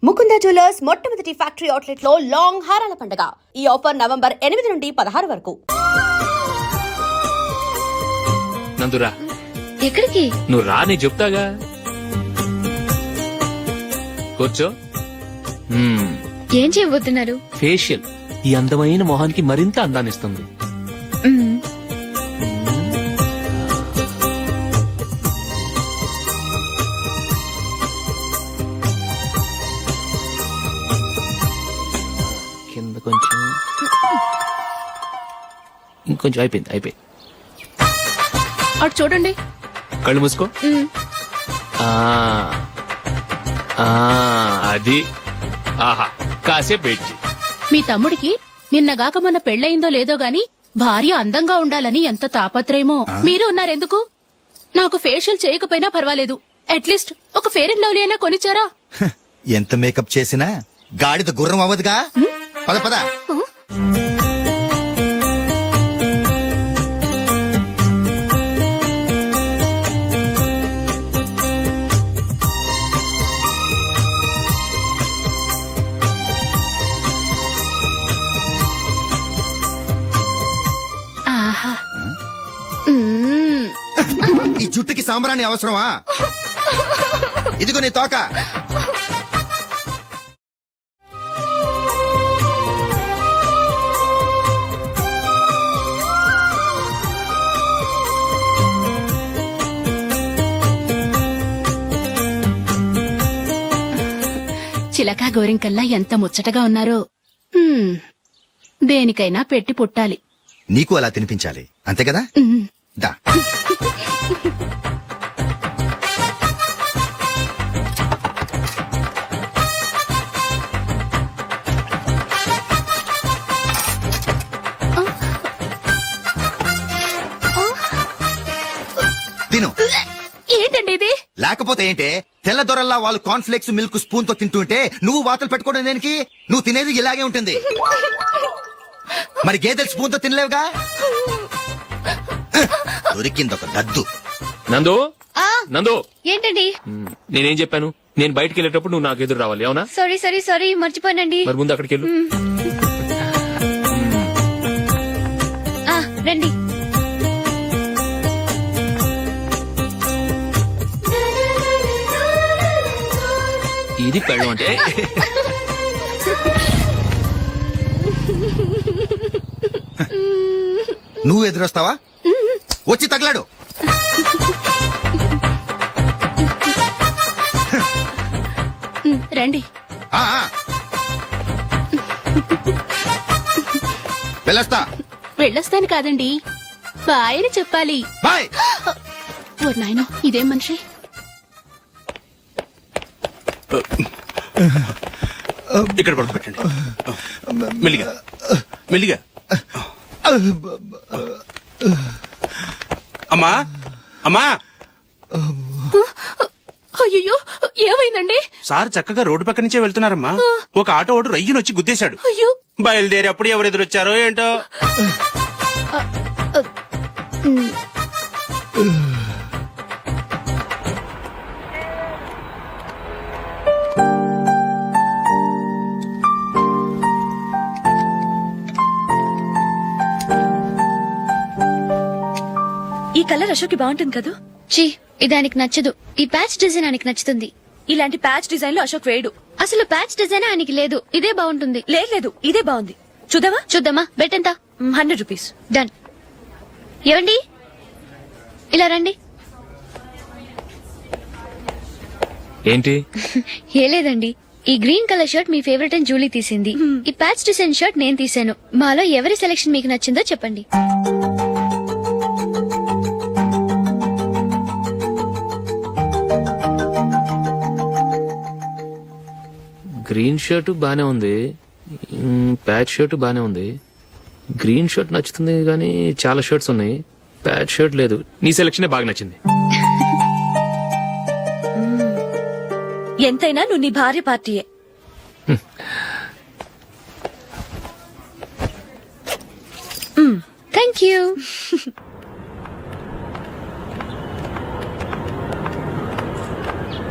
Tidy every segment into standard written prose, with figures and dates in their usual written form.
Mukunda jewellers మొట్టమొదటి factory outlet లో long హారాల పండుగ. ఈ ఆఫర్ నవంబర్ 8 నుండి 16 వరకు. నందురా ఎక్కడికి? నువ్వు రా, నీ చెప్తాగా. కూర్చో. ఏం చేయబోతున్నారు? ఫేషియల్ ఈ అందమైన మొహానికి మరింత అందాన్నిస్తుంది. కింద కొంచెం, ఇంకొంచెం. అయిపోయింది. అటు చూడండి. కళ్ళు మూసుకో. అది ఆహా, కాసేపు పెట్టి. మీ తమ్ముడికి నిన్నగాక మొన్న పెళ్లయిందో లేదో గాని భార్య అందంగా ఉండాలని ఎంత తాపత్రయమో. మీరు ఉన్నారెందుకు? నాకు ఫేషియల్ చేయకపోయినా పర్వాలేదు, అట్లీస్ట్ ఒక ఫెయిర్ అండ్ లవ్లీ అయినా కొనిచ్చారా? ఎంత మేకప్ చేసినా గాడిద గుర్రం అవ్వదుగా. పద పద. ఆహా, ఈ జుట్టుకి సాంబ్రాణి అవసరమా? ఇదిగో నీ తోక. చిలకా గోరింకల్లా ఎంత ముచ్చటగా ఉన్నారో. దేనికైనా పెట్టి పుట్టాలి. నీకు అలా తినిపించాలి, అంతే కదా? దా. తిను. ఏంటండి ఇది? లేకపోతే ఏంటే, తెల్ల దొరల్లా వాళ్ళు కార్న్ఫ్లేక్స్ మిల్క్ స్పూన్ తో తింటుంటే నువ్వు వాతలు పెట్టుకోవడం దేనికి? నువ్వు తినేది ఇలాగే ఉంటుంది. మరి గేదెలు స్పూన్ తో తినలేవుగా. దొరికింది ఒక దద్దు. నందు, నందు, ఏంటండి? నేనేం చెప్పాను? నేను బయటికి వెళ్ళేటప్పుడు నువ్వు నాకు ఎదురు రావాలి, అవునా? సారీ మర్చిపోయానండి. మరి ముందు అక్కడికి వెళ్ళు. రండి. ఇది పెళ్ళం అంటే. నువ్వు ఎదురొస్తావా? వచ్చి తగలాడు. రండి. ఆ, ఆ. వెళ్ళొస్తా. వెళ్ళొస్తాను కాదండి, బాయ్ అని చెప్పాలి. బాయ్. ఓ నాయనో, ఇదేం మనిషి? ఇక్కడ పడుకోబెట్టండి. మెల్లిగా మెల్లిగా. అమ్మా అమ్మా. అయ్యో, ఏమైందండి? సార్ చక్కగా రోడ్డు పక్క నుంచే వెళ్తున్నారమ్మా. ఒక ఆటో ఓడు రయ్యనొచ్చి గుద్దేశాడు. అయ్యో. బయలుదేరి అప్పుడు ఎవరు ఎదురొచ్చారో ఏంటో. ఈ కలర్ అశోక్ కి బాగుంటుంది కదా? చీ, ఇదానికి నచ్చదు. ఈ ప్యాచ్ డిజైన్ ఆయనకి నచ్చుతుంది. ఇలాంటి ప్యాచ్ డిజైన్ లో అశోక్ వేయడు. అసలు ప్యాచ్ డిజైన్ ఆయనకి లేదు. ఇదే బాగుంటుంది. లేదు, ఇదే బాగుంది. చూద్దామా? బెట్ ఎంత? 100 రూపీస్. డన్. ఏవండి, ఇలా రండి. ఏంటి? ఏ లేదండి, ఈ గ్రీన్ కలర్ షర్ట్ మీ ఫేవరెట్ అని జూలీ తీసింది. ఈ ప్యాచ్ డిజైన్ షర్ట్ నేను తీసాను. మాలో ఎవరి సెలెక్షన్ మీకు నచ్చిందో చెప్పండి. గ్రీన్ షర్ట్ బానే ఉంది, ప్యాచ్ షర్ట్ బానే ఉంది. గ్రీన్ షర్ట్ నచ్చుతుంది కానీ చాలా షర్ట్స్ ఉన్నాయి, ప్యాచ్ షర్ట్ లేదు. నీ సెలెక్షనే బాగా నచ్చింది. ఎంతైనా నువ్వు నీ భార్య పార్టీయే. Thank you.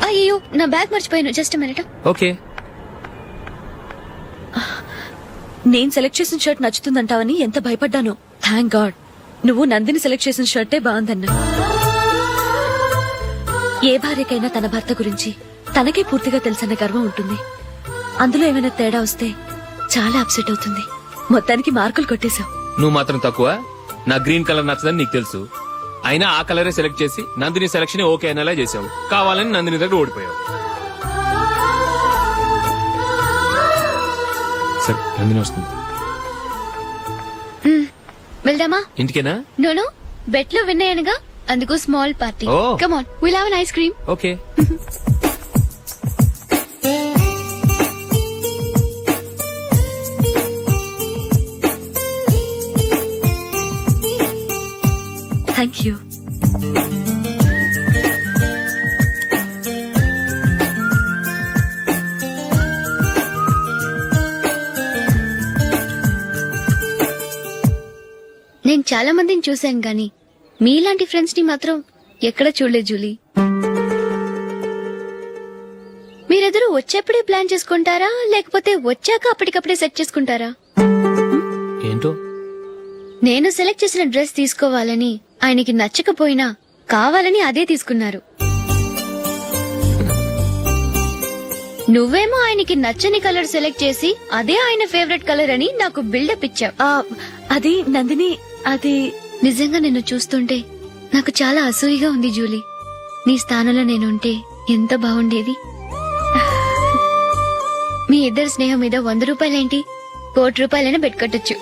అయ్యో, నా బ్యాగ్ మర్చిపోయాను. Just minute. ఓకే. నేను సెలెక్ట్ చేసిన షర్ట్ నచ్చుతుందంటావని ఎంత భయపడ్డాను. థ్యాంక్ గాడ్ నువ్వు నందిని సెలెక్ట్ చేసిన షర్టే బాగుందన్నా. ఏ భార్యకైనా తన భర్త గురించి తనకే పూర్తిగా తెలుసన్న గర్వం ఉంటుంది. అందులో ఏమైనా తేడా వస్తే చాలా అప్సెట్ అవుతుంది. మొత్తానికి మార్కులు కొట్టేశావు. నువ్వు మాత్రం తక్కువ. నా గ్రీన్ కలర్ నచ్చదని నీకు తెలుసు, అయినా ఆ కలరే సెలెక్ట్ చేసి నందిని సెలక్షన్ ఓకే అనేలా చేసావు. కావాలని నందిని దగ్గర ఓడిపోయావు. సరే నందిని వస్తుంది. వెళ్దామా? ఇంటికేనా? నోను, బెట్ లో విన్ అయ్యానుగా, అందుకు small party. Oh. Come on, will have an ice cream. Okay. Thank you. నేను చాలా మందిని చూశాను గాని మీలాంటి ఫ్రెండ్స్ ని మాత్రం ఎక్కడ చూడలేదు జూలీ. మీరెదరూ వచ్చేప్పుడే ప్లాన్ చేసుకుంటారా, లేకపోతే వచ్చాక అప్పటికప్పుడే సెట్ చేసుకుంటారా? ఏంటో నేను సెలెక్ట్ చేసిన డ్రెస్ తీసుకోవాలని ఆయనకి నచ్చకపోయినా కావాలని అదే తీసుకున్నారు. నువ్వేమో ఆయనకి నచ్చని కలర్ సెలెక్ట్ చేసి అదే ఆయన ఫేవరెట్ కలర్ అని నాకు బిల్డప్ ఇచ్చావు. అది నందిని, అది నిజంగా నిన్ను చూస్తుంటే నాకు చాలా అసూయగా ఉంది జూలీ. నీ స్థానంలో నేనుంటే ఎంత బాగుండేది. మీ ఇద్దరు స్నేహం మీద 100 రూపాయలేంటి, 1 కోటి రూపాయలైనా పెట్టుకట్టొచ్చు.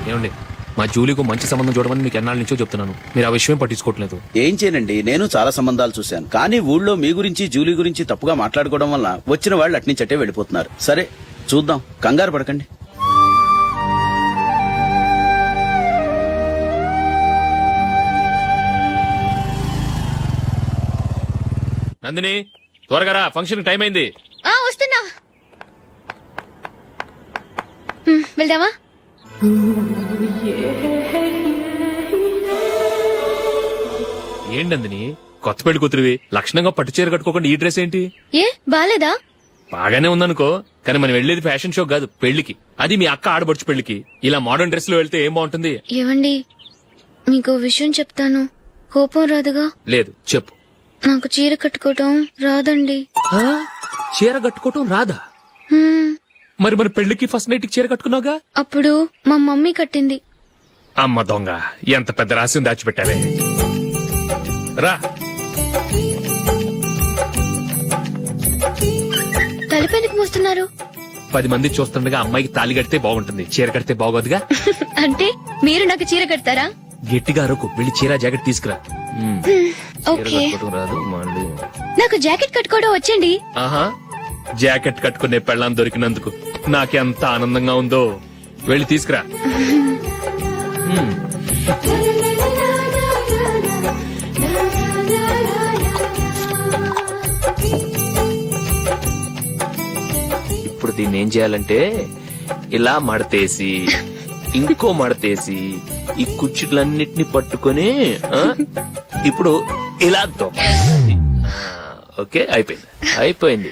ఏమండి, మా జూలీకు మంచి సంబంధం చూడమని మీకు ఎన్నాళ్ళ నుంచో చెప్తున్నాను, మీరు ఆ విషయం పట్టించుకోవట్లేదు. ఏం చేయనండి, నేను చాలా సంబంధాలు చూశాను. కానీ ఊళ్ళో మీ గురించి జూలీ గురించి తప్పుగా మాట్లాడుకోవడం వల్ల వచ్చిన వాళ్ళు అట్నుంచటే వెళ్ళిపోతున్నారు. సరే చూద్దాం, కంగారు పడకండి. నందిని త్వరగా రా, ఫంక్షన్ టైం అయింది. వస్తున్నా. వెళ్దామా? ఏంటి నందిని, కొత్త పెళ్లి కూతురివి, లక్షణంగా పట్టు చీర కట్టుకోకుండా ఈ డ్రెస్ ఏంటి? ఏ బాలేదా? బాగానే ఉందనుకో, కానీ మనం వెళ్లేది ఫ్యాషన్ షో కాదు, పెళ్లికి. అది మీ అక్క ఆడబడుచు పెళ్లికి. ఇలా మోడర్న్ డ్రెస్ లో వెళ్తే ఏం బాగుంటుంది? ఏవండి, మీకు విషయం చెప్తాను, కోపం రాదుగా? లేదు, చెప్పు. నాకు చీర కట్టుకోవటం రాదండి. చీర కట్టుకోవటం రాదా? మరి మన పెళ్లికి ఫస్ట్ నైట్ చీర కట్టుకున్నావుగా? అప్పుడు మా మమ్మీ కట్టింది. అమ్మ దొంగ, ఎంత పెద్ద రహస్యం దాచిపెట్టావే. రా. తలపెందుకు మోస్తున్నారు? 10 మంది చూస్తుండగా అమ్మాయికి తాళి కడితే బాగుంటుంది, చీర కడితే బాగోదుగా. అంటే మీరు నాకు చీర కడతారా? గట్టిగా అరకు, వెళ్ళి చీర జాకెట్ తీసుకురా. చీర ఓకే. కట్టుకోవటం రాదు మళ్ళీ. నాకు జాకెట్ కట్టుకోవడం వచ్చండి. ఆహా, జాకెట్ కట్టుకునే పెళ్ళాం దొరికినందుకు నాకెంత ఆనందంగా ఉందో. వెళ్ళి తీసుకురా. ఇప్పుడు దీన్ని ఏం చేయాలంటే, ఇలా మడతేసి ఇంకో మడతేసి ఈ కుర్చీలన్నిటిని పట్టుకొని ఇప్పుడు ఇలా దొక్కాలి. ఓకే, అయిపోయింది అయిపోయింది.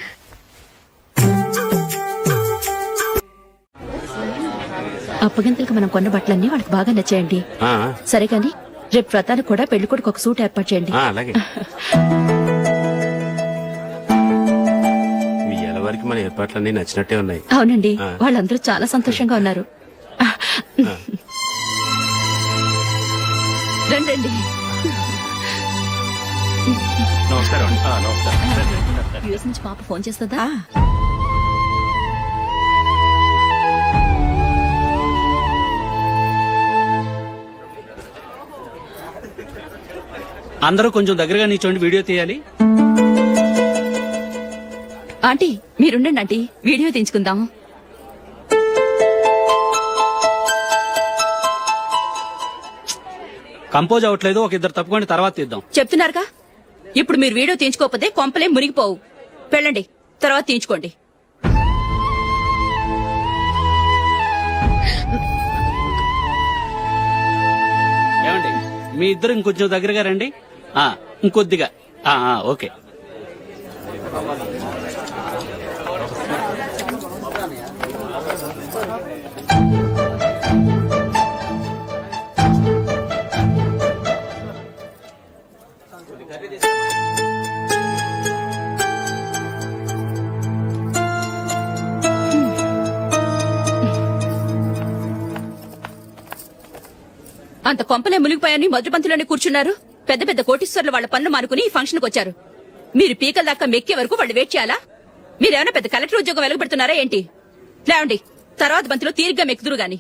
అప్పగింతలకు మనం కొన్న బట్టలన్నీ వాళ్ళకి బాగా నచ్చాయండి. సరే కానీ రేపు వ్రతానికి కూడా పెళ్లి కొడుకు ఒక సూట్ ఏర్పాటు చేయండి. అలాగే. మీ ఎలవారికి మన ఏర్పాట్లన్నీ నచ్చినట్టే ఉన్నాయి. అవునండి, వాళ్ళందరూ చాలా సంతోషంగా ఉన్నారు. రండి. నమస్కారం. నమస్కారం. యూఎస్ నుంచి పాప ఫోన్ చేస్తుందా? అందరూ కొంచెం దగ్గరగా నిల్చోండి, వీడియో తీయాలి. ఆంటీ మీరుండండి ఆంటీ, వీడియో తీయించుకుందాం. కంపోజ్ అవ్వట్లేదు, ఒక ఇద్దరు తప్పుకొని తర్వాత తీద్దాం. చెప్తున్నారుగా, ఇప్పుడు మీరు వీడియో తీయించుకోకపోతే కొంపలే మునిగిపోవు. వెళ్ళండి, తర్వాత తీయించుకోండి. ఏమండి, మీ ఇద్దరు ఇంకొంచెం దగ్గరగా రండి. ఇంకొద్దిగా ఓకే. అంత కొంపలే మునిగిపోయాని మధురపంతులోనే కూర్చున్నారు. పెద్ద పెద్ద కోటీశ్వర్లు వాళ్ళ పన్ను మానుకుని ఈ ఫంక్షన్ కు వచ్చారు. మీరు పీకల దాకా మెక్కే వరకు వాళ్ళు వెయిట్ చేయాలా? మీరేమైనా పెద్ద కలెక్టర్ ఉద్యోగం వెలగబెడుతున్నారా ఏంటి? లేవండి, తర్వాత బంతిలో తీరిగ్గా మెక్కుదురు గాని.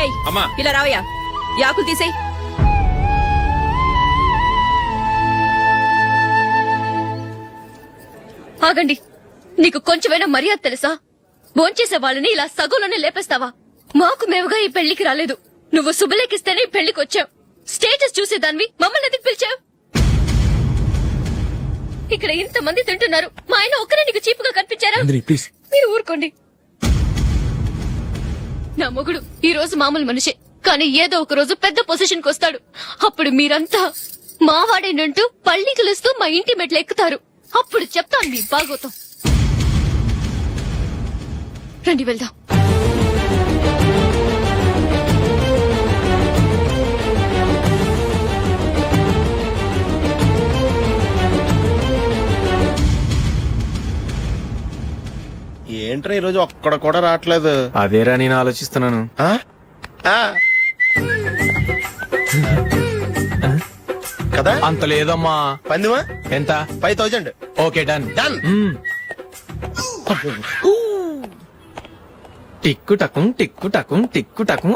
ఏయ్, అమ్మా. ఇలా రావయ్యా, యాకులు తీసేయ్. ఆగండి, నీకు కొంచెమైనా మర్యాద తెలుసా? భోంచేసే వాళ్ళని ఇలా సగంలోనే లేపేస్తావా? మాకు మేముగా ఈ పెళ్లికి రాలేదు. నువ్వు శుభలేఖిస్తేనే ఈ పెళ్లికి వచ్చావు. స్టేటస్ చూసేదాన్ని మమ్మల్ని ఎందుకు పిలిచావు? ఇక్కడ ఇంతమంది తింటున్నారు, మా ఆయన ఒక్కరే నీకు చీపుగా కనిపించారా? మీరు ఊరుకోండి. నా మొగుడు ఈ రోజు మామూలు మనిషే, కానీ ఏదో ఒక రోజు పెద్ద పొజిషన్ కి వస్తాడు. అప్పుడు మీరంతా మావాడేనంటూ పళ్ళి కలుస్తూ మా ఇంటి మెట్లు ఎక్కుతారు. అప్పుడు చెప్తాను మీ బాగోతం. రండి వెళ్దాం. ఏంట్రా ఈరోజు ఒక్కడ కూడా రావట్లేదు. అదేరా నేను ఆలోచిస్తున్నాను. ఆ? ఆ. కదా అంత లేదమ్మా. పందిమా ఎంత? 5000. Okay, done. డన్. టిక్కు టకుం టిక్కు టకుం టిక్కు టకుం.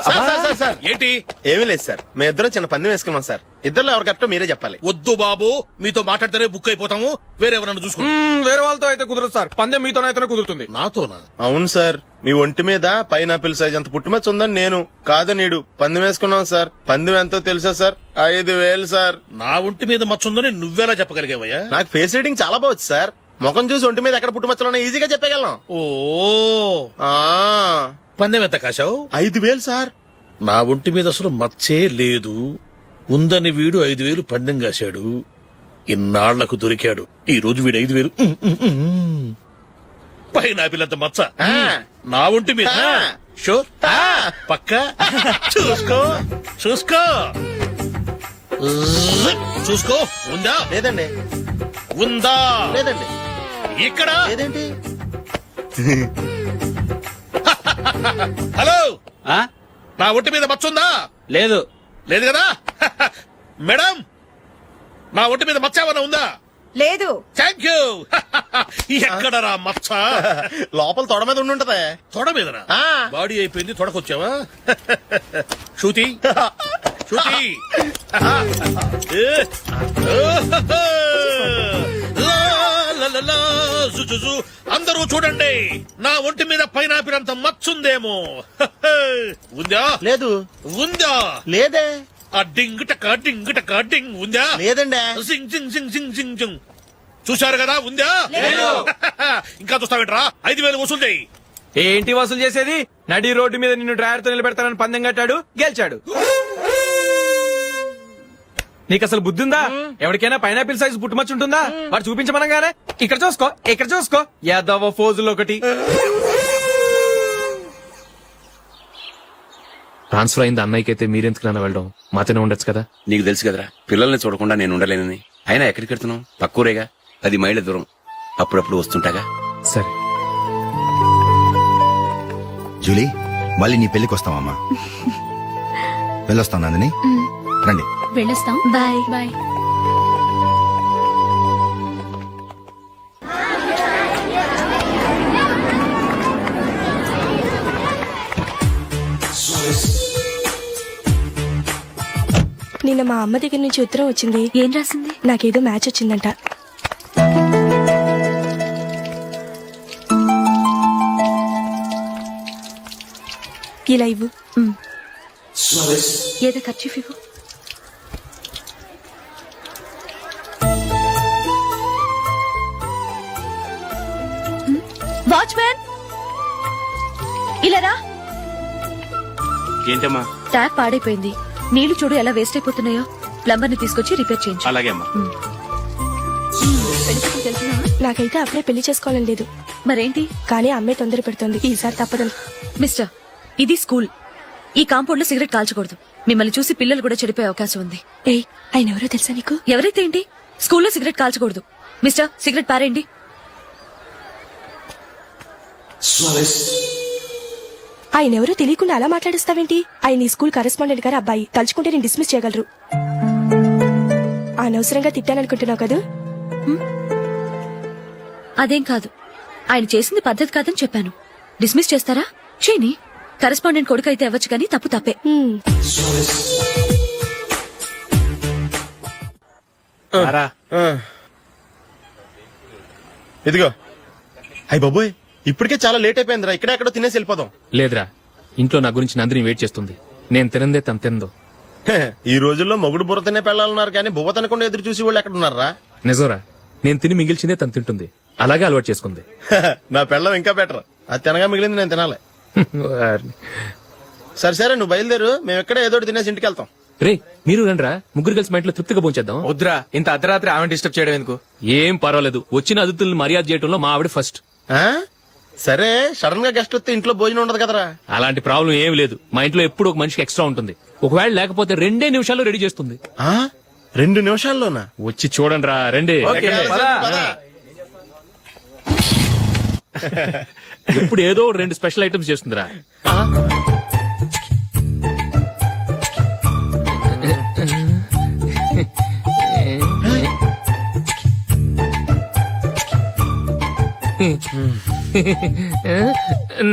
సార్ ఏంటి? ఏమీ లేదు సార్, మేము ఇద్దరు చిన్న పందెం వేసుకున్నాం సార్. ఇద్దరు ఎవరు కరెక్టో మీరే చెప్పాలి. వద్దు బాబు, మీతో మాట్లాడితేనే బుక్ అయిపోతాము. వేరెవరన్నా చూసుకుంటాం. వేరే వాళ్ళతో అయితే కుదరదు సార్, పందెం మీతోనైతేనే కుదురుతుంది. నాతోనా? అవును సార్, మీ ఒంటి మీద పైనాపిల్ సైజ్ అంత పుట్టుమచ్చ ఉందని నేను కాదు నీడు పందెం వేసుకున్నాం సార్. పందెం ఎంతో తెలుసా సార్? 5000 సార్. నా ఒంటి మీద మచ్చుందని నువ్వెలా చెప్పగలిగావయ్యా? నాకు ఫేస్ రీడింగ్ చాలా బాగుంది సార్. ముఖం చూసి ఒంటి మీద ఎక్కడ పుట్టుమచ్చలో ఈజీగా చెప్పగలం. ఓ, పందెం ఎంత కాశావు? 5000 సార్. నా ఒంటి మీద అసలు మచ్చే లేదు. ఉందని వీడు 5000 పందెం కాశాడు. ఇన్నాళ్లకు దొరికాడు. ఈ రోజు వీడు 5000. పైన పిల్లంత మచ్చ నా ఒంటి మీద. షూర్, పక్క. చూసుకో చూసుకో చూసుకో. ఉందా? లేదండి. ఉందా? లేదండి. ఇక్కడ లేదేంటి? హలో, నా ఒంటి మీద మచ్చ ఉందా? లేదు. లేదు కదా? మేడం, నా ఒంటి మీద మచ్చ ఏమన్నా ఉందా? లేదు. Thank you. ఎక్కడరా మచ్చ? లోపల తొడ మీద ఉండుంటదే. తొడ మీదనా? ఆ. బాడీ అయిపోయింది, తొడకొచ్చావా? శృతి, శృతి. అందరూ చూడండి, నా ఒంటి మీద పైనాపిల్ అంత మచ్చుందేమో. ఉందా? లేదు. ఉందా? లేదే. ఆ డింగ్ టక డింగ్ టక డింగ్ ఉందా? లేదండి. సింగ్ సింగ్ సింగ్ సింగ్ సింగ్ సింగ్. చూశారు కదా? ఉందా? ఇంకా చూస్తావేంట్రా? 5000 వసూలు చేయి. ఏంటి వసూలు చేసేది? నడి రోడ్డు మీద నిన్ను డ్రైవర్ తో నిలబెడతానని పందెం కట్టాడు, గెలిచాడు. నీకు అసలు బుద్ధి ఉందా? ఎవరికైనా పైనాపిల్ సైజ్ పుట్టుమచ్చు ఉంటుందా? వాడు చూపించమనగానే ఇక్కడ చూసుకో, ఇక్కడ చూసుకో, యాదవ ఫోజులు ఒకటి. ట్రాన్స్ఫర్ అయింది అన్నయ్యకి అయితే మీరెందుకు నాన్న వెళ్ళడం? మాతోనే ఉండొచ్చు కదా. నీకు తెలుసు కదరా, పిల్లల్ని చూడకుండా నేను ఉండలేనని. అయినా ఎక్కడికి వెళ్తున్నావు? పక్కూరేగా, 10 మైళ్ళ దూరం. అప్పుడప్పుడు వస్తుంటాగా. సరే. జూలీ, మళ్ళీ నీ పెళ్లికి వస్తామమ్మా. వెళ్ళొస్తాం నందిని. రండి. వెళ్ళొస్తాం. బాయ్. బాయ్. నిన్న మా అమ్మ దగ్గర నుంచి ఉత్తరం వచ్చింది. ఏం రాసింది? నాకేదో మ్యాచ్ వచ్చిందంట. ఇలా ఇవ్వు. ఏదో ఖర్చు ఇవ్వు. వాచ్మ్యాన్, ఇలా రా. ఏంటమ్మా? ట్యాప్ పాడైపోయింది. నీళ్లు చూడు ఎలా వేస్ట్ అయిపోతున్నాయో. ప్లంబర్ ని తీసుకొచ్చి రిపేర్ చేయించు. అలాగే అమ్మా. నాకైతే అప్పుడే పెళ్లి చేసుకోవాలని లేదు, మరేంటి? కానీ అమ్మే తొందర పెడుతోంది. ఈసారి తప్పదని. మిస్టర్, ఇది స్కూల్. ఈ కాంపౌండ్ లో సిగరెట్ కాల్చకూడదు. మిమ్మల్ని చూసి పిల్లలు కూడా చెడిపోయే అవకాశం ఉంది. ఏయ్, ఆయన ఎవరో తెలుసా నీకు? ఎవరైతే ఏంటి, స్కూల్లో సిగరెట్ కాల్చకూడదు. మిస్టర్, సిగరెట్ పారేయండి. ఆయన ఎవరో తెలియకుండా అలా మాట్లాడిస్తావేంటి? ఆయన ఈ స్కూల్ కరెస్పాండెంట్ గారు అబ్బాయి. తలుచుకుంటే నేను డిస్మిస్ చేయగలరు. అనవసరంగా తిట్టాననుకుంటున్నావు కదా? అదేం కాదు, ఆయన చేసింది పద్ధతి కాదని చెప్పాను. డిస్మిస్ చేస్తారా? చేయని. కరెస్పాండెంట్ కొడుకు అయితే అవ్వచ్చు కానీ తప్పు తప్పే. ఇదిగో. అయ్య బాబోయ్, ఇప్పటికే చాలా లేట్ అయిపోయిందిరా. ఇక్కడ ఎక్కడో తినేసి వెళ్ళిపోదాం. లేదురా, ఇంట్లో నా గురించి నందిని వెయిట్ చేస్తుంది. నేను తినందే తను తిందో. హే, ఈ రోజుల్లో మొగుడు బుర్ర తినే పెళ్ళాలన్నారు కానీ బువ్వ తినకుండా ఎదురు చూసి వాళ్ళు ఎక్కడ ఉన్నారా? నిజంరా, నేను తిని మిగిల్చిందే తను తింటుంది. అలాగే అలవాటు చేసుకుంది. నా పెళ్ళం ఇంకా బెటర్. అది తినగా మిగిలింది నేను తినాలి. సరే సరే, నువ్వు బయలుదేరు. మేము ఎక్కడ ఏదో ఒకటి తినేసి ఇంటికి వెళ్తాం. రే, మీరు రండిరా, ముగ్గురు కలిసి మా ఇంట్లో తృప్తిగా పోంచేద్దాం. వద్దురా, ఇంత అర్ధరాత్రి ఆమె డిస్టర్బ్ చేయడం ఎందుకు? ఏం పర్వాలేదు, వచ్చిన అతిథులను మర్యాద చేయడంలో మా ఆవిడ ఫస్ట్. ఆ? సరే, సడన్ గా గెస్ట్ వస్తే ఇంట్లో భోజనం ఉండదు కదరా? అలాంటి ప్రాబ్లం ఏం లేదు. మా ఇంట్లో ఎప్పుడు ఒక మనిషికి ఎక్స్ట్రా ఉంటుంది. ఒకవేళ లేకపోతే 2 నిమిషాల్లో రెడీ చేస్తుంది. 2 నిమిషాల్లోనా? వచ్చి చూడండి రా, రండి. ఓకే, పద. ఎప్పుడు ఏదో 2 స్పెషల్ ఐటమ్స్ చేస్తుందిరా.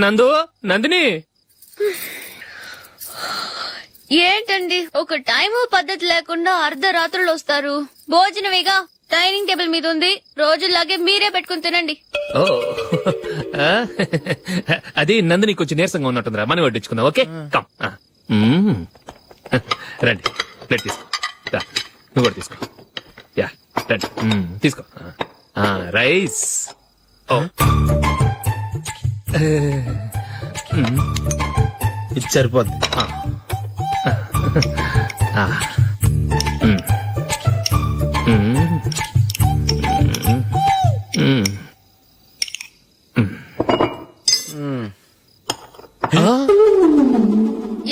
నందు, నందిని. ఏంటండి ఒక టైము పద్ధతి లేకుండా అర్ధరాత్రులు వస్తారు? భోజనమేగా డైనింగ్ టేబుల్ మీద ఉంది. రోజులాగే మీరే పెట్టుకుని తినండి. ఓ, అది నందిని కొంచెం నీరసంగా ఉన్నట్టుందిరా. మనం వడ్డించుకుందాం. Okay, come. రండి, ప్లేట్ తీసుకో. రా, నువ్వు కూడా తీసుకో. యా, రండి, తీసుకో. రైస్. ఓ, ఇది సరిపోద్ది.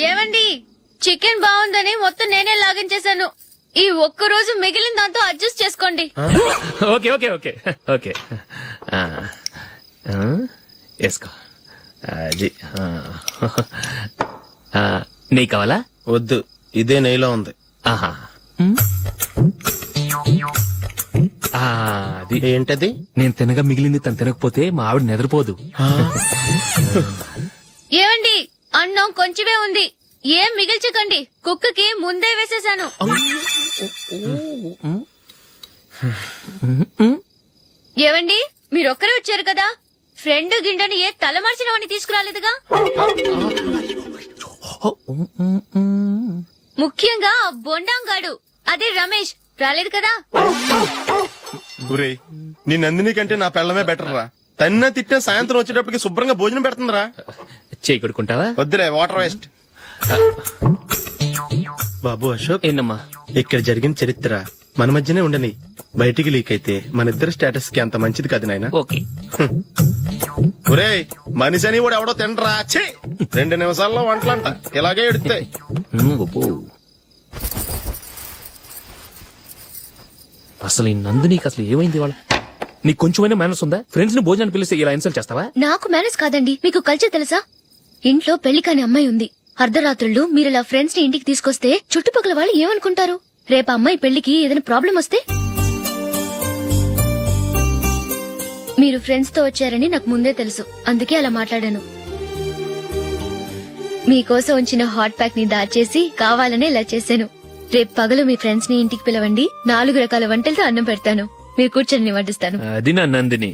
ఏమండి, చికెన్ బాగుందని మొత్తం నేనే లాగించేశాను. ఈ ఒక్క రోజు మిగిలిన దాంతో అడ్జస్ట్ చేసుకోండి. Okay okay okay okay. వేసుకో. అది నెయ్యి కావాలా? వద్దు, ఇదే నెయ్యిలో ఉంది. ఆహా, అది ఏంటది? నేను తినగా మిగిలింది తను తినకపోతే మా ఆవిడ నిద్రపోదు. ఏమండి, అన్నం కొంచెమే ఉంది. ఏం మిగిల్చకండి, కుక్కకి ముందే వేసేశాను. ఏవండి, మీరొక్కరే వచ్చారు కదా, ఫ్రెండ్ గిండని ఏ తలమార్చినవని తీసుకురాలేదుగా? ముఖ్యంగా ఆ బొండాంగాడు, అదే రమేష్, రాలేదు కదా? గురేయ్, నీ నందిని కంటే నా పెళ్ళమే బెటర్ రా. తన్న తిట్టిన సాయంత్రం వచ్చేటప్పటికి శుభ్రంగా భోజనం పెడుతుందిరా. చేయి కొడుకుంటావా? వద్దులే, వాటర్ వేస్ట్. బాబు అశోక్, ఏంటమ్మా? ఇక్కడ జరిగిన చరిత్ర మన మధ్యనే ఉండని. బయటికి లీక్ అయితే మన ఇద్దరు స్టేటస్ కి అంత మంచిది కాదు నాయన. ఓకే. ఒరేయ్, మనిషి అని కూడా ఎవడో తినరా. 2 నిమిషాల్లో వంటలంట ఇలాగే ఎడుతాయి. అసలు ఈ నందినికి అసలు ఏమైంది? వాళ్ళ నీకు కొంచెమైనా మేనస్ ఉందా? ఫ్రెండ్స్ ని భోజనాన్ని పిలిస్తే ఇలా ఇన్సల్ట్ చేస్తావా? నాకు మేనేజ్ కాదండి, మీకు కల్చర్ తెలుసా? ఇంట్లో పెళ్లి కాని అమ్మాయి ఉంది. అర్ధరాత్రుళ్ళు మీరిలా ఫ్రెండ్స్ ని ఇంటికి తీసుకొస్తే చుట్టుపక్కల వాళ్ళు ఏమనుకుంటారు? రేపు అమ్మాయి పెళ్లికి ఏదైనా ప్రాబ్లం వస్తే? మీరు ఫ్రెండ్స్ తో వచ్చారని నాకు ముందే తెలుసు, అందుకే అలా మాట్లాడాను. మీకోసం ఉంచిన హాట్ ప్యాక్ ని దాచేసి కావాలనే ఇలా చేశాను. రేపు పగలు మీ ఫ్రెండ్స్ ని ఇంటికి పిలవండి. 4 రకాల వంటలతో అన్నం పెడతాను. మీరు కూర్చొని వడ్డిస్తాను. అది నా నందిని.